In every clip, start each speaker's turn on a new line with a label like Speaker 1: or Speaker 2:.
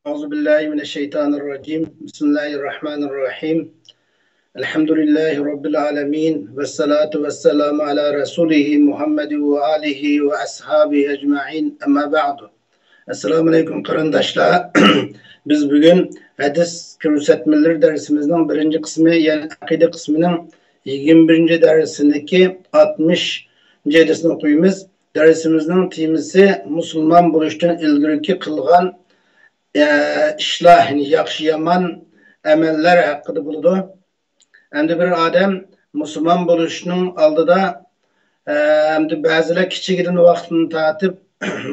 Speaker 1: Euzubillahimineşşeytanirracim. Bismillahirrahmanirrahim. Elhamdülillahi Rabbil alemin. Vessalatu vesselamu ala Resulihi Muhammedi ve alihi ve ashabihi ecma'in. Amma ba'du. Esselamu aleyküm kardeşler. Biz bugün hadis kürsütmeleri dersimizin birinci kısmı, yani akide kısmının 21. dersindeki 60. hadisini okuyumuz. Dersimizin temisi Müslüman buluştan ilgili kılgan işlah, yaxşı yaman emeller hakkında buldu. Endi bir adam Müslüman buluşunun aldıda endi bazılar kiçigidin vaxtını tatip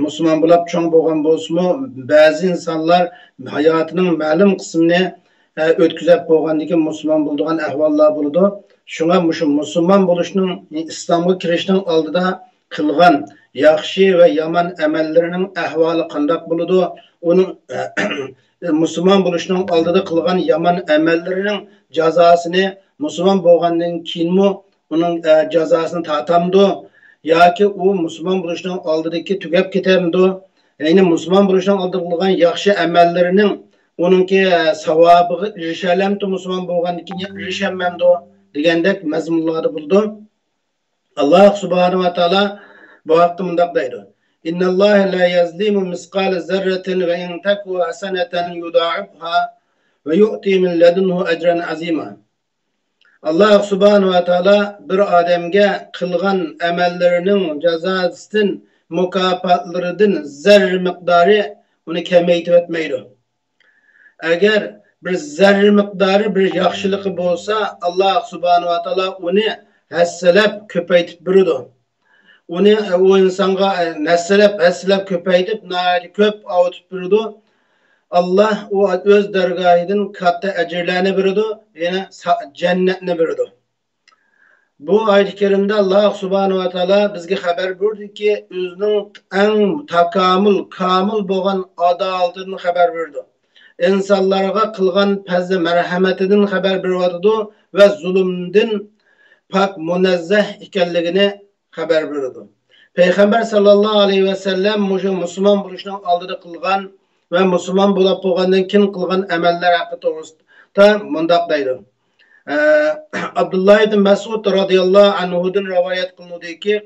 Speaker 1: Müslüman bulup çoğun boğan bolsunmu, bazı insanlar hayatının ma'lum kısmını ötküzep boğandaki Müslüman bulduğun ahvallar buldu. Şuna Müslüman buluşunun İslam'a kirişinin aldıda kılgan yaxşı ve yaman emellerinin ahvalı kandak buludu. Onun Müslüman buluşunun aldıda kılgan yaman emellerinin cezasını Müslüman boğandan kinmi onun cezasını tatamdı. Ya ki o Müslüman buluşunun aldıdaki tügep gitemdi. Yani Müslüman buluşunun aldıklıgan yaxşı emellerinin onunki savabı rişalemdi Müslüman boğandaki rişemmemdi degендek mezmunları buldu. Allah subhanahu ve taala bu hakkı mındaqdaydı. İnna Allah la yazlimu misqala zerratin ve in taku hasanatan yuda'ifha ve yu'ti min ledunhu ecran azima. Allah subhanahu ve taala bir adamga kılgan emellerinin cezasının mukafatlarının zerre miqdarı onu kemeytip etmeydi. Eğer bir zerre miqdarı bir yaxşılığı bolsa Allah subhanahu ve taala onu hasselep köpeytip biridu. Onu o insanga hasselep köpeytip nayet köp avutup biridu. Allah o öz dergahidin katta ecirlerini biridu. Yani cennetini biridu. Bu ayet-i kerimde Allah subhanahu ve taala bizge haber verdi ki özünün en takamül, kamil boğan adaletini haber verdi. İnsanlara kılgan pezde merhametinin haber verdi ve zulümden pak münezzeh ikenligini haber verdi. Peygamber sallallahu aleyhi ve sellem Müslüman buluşunun aldıda kılgan ve Müslüman bulup boğandan kin kılgan emeller hakkı doğrusunda mundaqdaydı. Abdullah ibn Mesud radıyallahu anhu'dan rivayet kılındı ki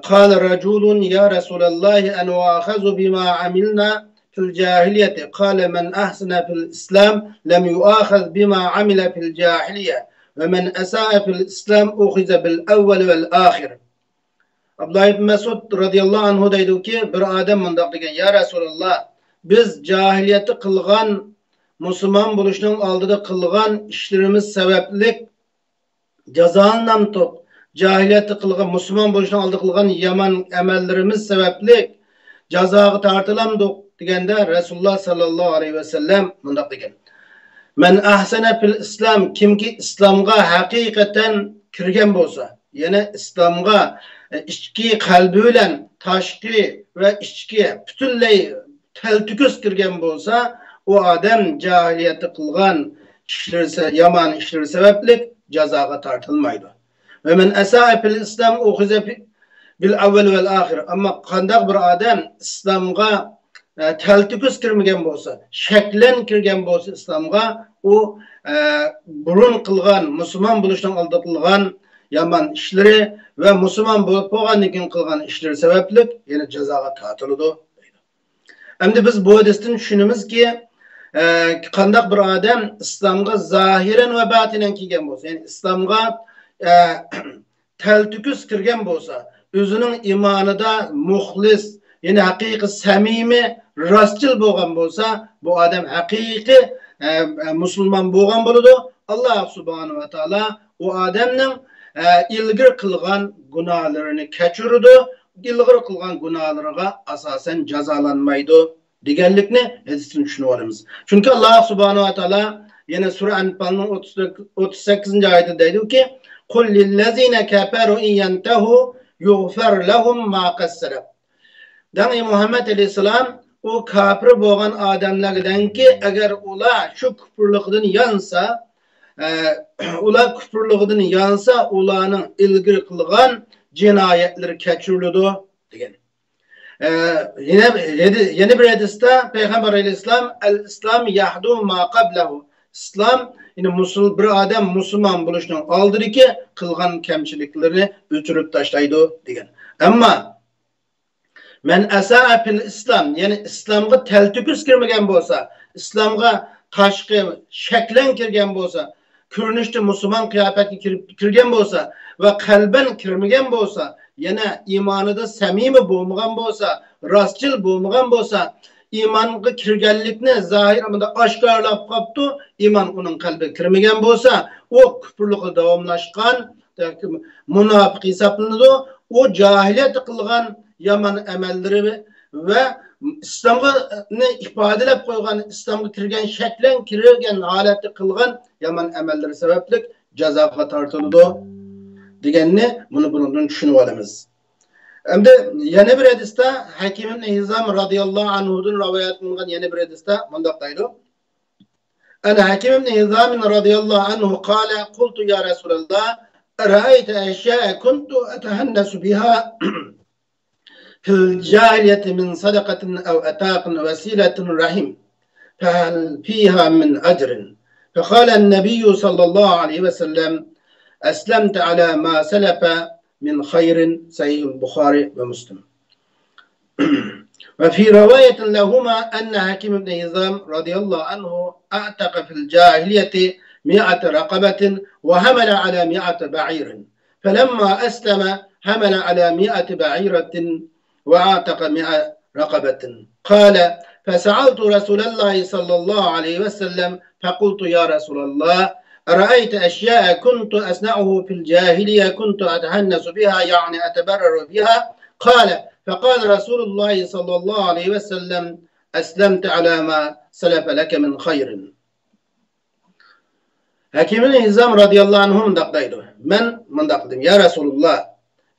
Speaker 1: قال رجل يا رسول الله أن وآخذ بما عملنا في الجاهلية قال من أحسن في الإسلام لم يؤاخذ بما عمل في الجاهلية ومن أساء في الإسلام أخذ بالأول والآخر. Abdullah ibn Mesud radıyallahu anhu deydi ki bir adam mundaq degen ya Resulullah biz cahiliyeti kılgan Müslüman buluşunun aldıda kılgan işlerimiz sebeplik cezanlamdık. Cahiliyeti kılgan Müslüman buluşunun aldıda kılgan yaman emellerimiz sebeplik cezağı tartılamdık degende Resulullah sallallahu aleyhi ve sellem mundaq degen. Men ahsene fil İslam kimki İslamga hakikaten kirgen bolsa yani İslamga içki kalbiyle taşki ve içki bütünley teltüküs kirgen bolsa o adam cahiliyeti kılgan işleri, yaman işleri sebeplik cezaga tartılmaydı. Ve men esa'a fil İslam uhize bil evvel vel ahir. Ama kandak bir adam İslamga teltüküs kirmegen bolsa, şeklen kirgen bolsa İslamga o burun kılgan, Müslüman buluştan aldatılgan yaman işleri ve Müslüman bulup boğanlıkın kılgan işleri sebeplik yani cezaga tartıldı. Hem biz bu hadisten düşünümüz ki kandak bir adam İslamga zahiren ve batinen kirgen bolsa, yani İslamga teltüküs kirgen bolsa, özünün imanı da muhlis, yani hakiki samimi, rastçıl boğan bolsa, bu adam hakiki Müslüman boğan boludu. Allah subhanahu ve taala o adamın ilgir kılgan günahlarını keçirdi. İlgir kılgan günahlarına asasen cezalanmaydı. Digenlikni hadisini düşünüyoruz. Çünkü Allah subhanahu ve taala yine Sure Anfal'ın 38. ayeti dedi ki "Kul lillezine keferu in yentehu yughfar lehum ma qassalab." Yani Muhammed aleyhisselam o kafir boğan adamlardan ki eğer ula şu küfürlükten yansa ula küfürlükten yansa ulanın ilgir kılgan cinayetleri keçirildi degen. Yeni bir hadiste Peygamber Aleyhisselam el-İslam yahdu ma qablahu. İslam bir adam Müslüman buluşunun aldığı ki kılgan kemçiliklerini ötürüp taşlaydı degan. Ama men asa'a fil İslam, yani İslamga teltüküs kirmegen bolsa, İslamga taşkı şeklen kirgen bolsa, körünüşte Müslüman kıyafetki kirgen bolsa ve kalben kirmegen bolsa, yana imanıda samimi bolmagan bolsa, rastçıl bolmagan bolsa, imanga kirgenlikni zahir amada aşkarlap kaptı, iman onun kalbe kirmegen bolsa, o küfürlükü davamlaşkan, münafık hesaplanıdı, o cahiliyet kılgan yaman emelleri ve İslam'ı ifadelep koygan, İslam'ı kirgen şeklen kirgen halette kılgan yaman emelleri sebeplik cezaga tartıldı degenini bunun düşünüp alamiz. Hem de yeni bir hadiste Hakim ibn Hizam radıyallahu anhu'dan rivayet kılıngan yeni bir hadiste mundaq deydi. Ana Hakim ibn Hizam radıyallahu anhu qala qultu ya Resulallah ra'aytu eşya'a kuntu atahannasu biha في الجارية من صدقة أو أتاق وسيلة رحم فهل فيها من أجر فقال النبي صلى الله عليه وسلم أسلمت على ما سلف من خير صحيح البخاري ومسلم. وفي رواية لهما أن حكيم بن هزام رضي الله عنه أعتق في الجاهلية 100 رقبة وحمل على 100 بعير فلما أسلم حمل على 100 بعيرة وأعتق 100 رقبة قال فسألت رسول الله صلى الله عليه وسلم فقلت يا رسول الله أرأيت أشياء كنت أصنعه في الجاهلية كنت أتحنس بها يعني أتبرر بها قال فقال رسول الله صلى الله عليه وسلم أسلمت على ما سلف لك من خير. Hakim ibn Hizam radıyallahu anhum daqdaydı. Men mundaqdım ya Resulullah,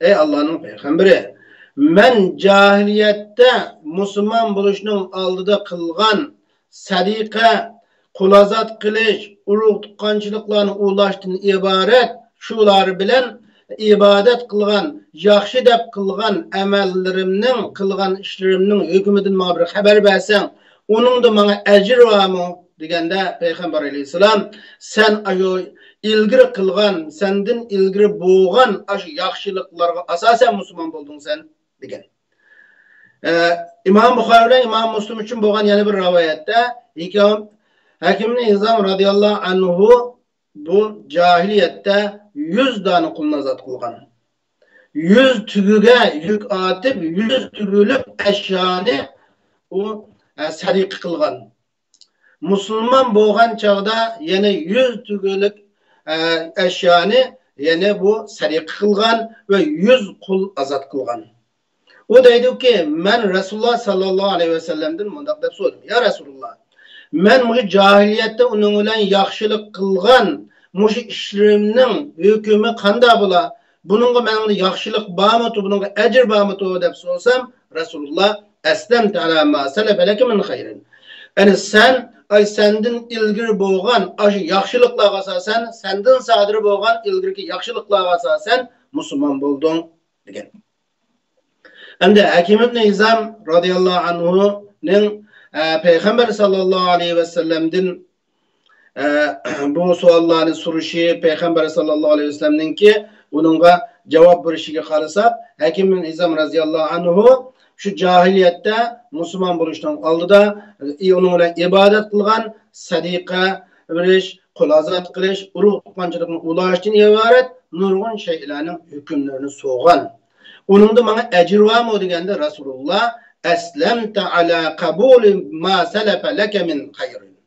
Speaker 1: ey Allah'ın peygamberi, men cahiliyette Müslüman buluşunun aldıda kılgan sadika, kulazat kılıç, urug tuqqançılıklarını ulaştın ibaret, şular bilen ibadet kılgan, yaxşı dep kılgan emellerimnin, kılgan işlerimnin hükümedin ma bir haber versen, onun da bana ecir var mı? Degende Peygamber Aleyhisselam sen ayo ilgiri kılgan, sendin ilgiri boğan aşı yaxşılıklarga asasen Müslüman buldun sen degen. İmam Bukhari ile İmam Müslim için boğan yeni bir rivayette Hakim ibn Hizam radıyallahu anhu bu cahiliyette 100 tane kuluna zat kılgan. 100 tügüge yük atıp 100 tügülük eşyanı o sarık kılgan. Müslüman boğan çağda yine 100 tügülük eşyanı yine bu sarık kılgan ve 100 kul azat kılgan. O deydi ki men Resulullah sallallahu aleyhi ve sellem'den mundaq dep sordum. Ya Resulullah, men bu cahiliyette onun bilen yaxşılık kılgan muş işlerimnin hükümü kanda bula? Bununla menimde yaxşılık barmı tu, bununla ecir barmı tu dep sorsam Resulullah eslemte ala ma selefe leke min hayrin. Yani sen sendin ilgiri boğan aşı yaxşılıkla asasen, sendin sadır boğan ilgiri yaxşılıkla asasen Müslüman buldun degen. Hem de Hakim ibn Hizam radıyallahu anhu'nun Peygamber sallallahu aleyhi ve sellem'den bu suallarını soruşu Peygamber sallallahu aleyhi ve sellem'den ki onunla cevap verişine kalırsak Hakim ibn Hizam radıyallahu anhu şu cahiliyette Müslüman buluştan aldı da onunla ibadet kılgan, sadika veriş, kulazat kılış, ruh tuqqançılıkını ulaştığın ibaret nurgun şeylerin hükümlerini soğan. Onun da bana ecir var mı degende Resulullah eslemte ala kabul ma selefe leke min hayrin.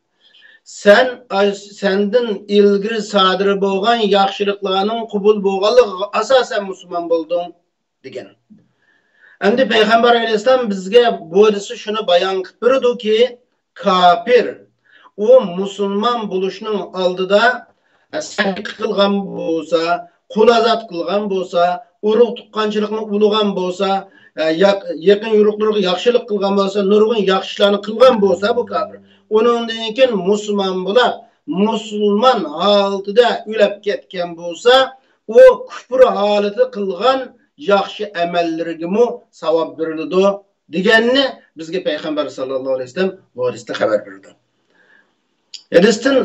Speaker 1: Sendin ilgiri sadır boğan yaxşılıklarının kubul boğalığı asasen Müslüman buldun degen. Endi Peygamber Aleyhisselam bizge bu hadisi şunu bayan kıpırdı ki kafir o Müslüman buluşunun aldıda sarık kılgan bolsa, kulazat kılgan bolsa, urug tuqqançılıkını ulugan bolsa, yakın yuruklarga yaxşılık kılgan bolsa, nurgun yaxşılarını kılgan bolsa bu kafir. Onun deyken Müslüman bular, Müslüman halıda ülep ketken bolsa, o küfür halıda kılgan yaxşı emellerine savab verildi deganni bizga payg'ambar sallallohu alayhi vasallam bu hadisda xabar berdi. Hadisdan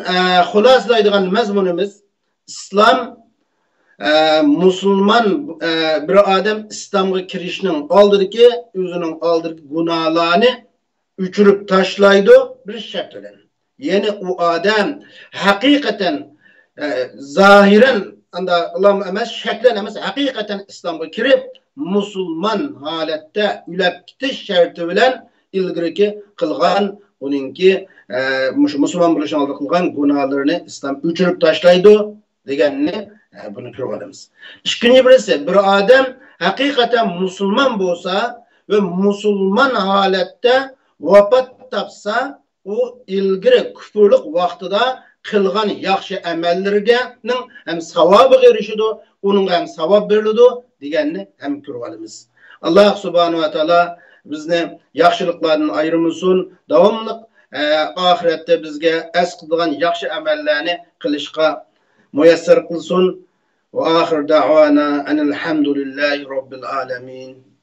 Speaker 1: xulosalaydigan mazmunimiz islom musulmon bir odam islomga kirishning oldidagi o'zining oldidagi gunohlarni o'chirib tashlaydi bir shart bilan. Ya'ni u odam haqiqatan zahiren anda Allah'ım emas şeklen emas hakikaten İslam'a kirip musulman halette ülep gitiş şartı bilen ilgiriki kılgan onunki musulman buluşan aldı kılgan günahlarını İslam üçürüp taşlaydı degenini bunu görüyoruz. İkinci birisi bir adam hakikaten musulman bolsa ve musulman halette vafat tapsa o ilgiri küfürlük vaktida kılgan yaxşı əməllərinin hem savabı erişidu, onun hem savab verildi deganni hem görüyoruz. Allah subhanahu wa taala bizni yaxşılıklardan ayırmasın, davamlı ahirette bizge es kılgan yaxşı əməllərini kılışqa müyesser kılsın. Ve ahir da'vana enelhamdülillahi rabbil alemin.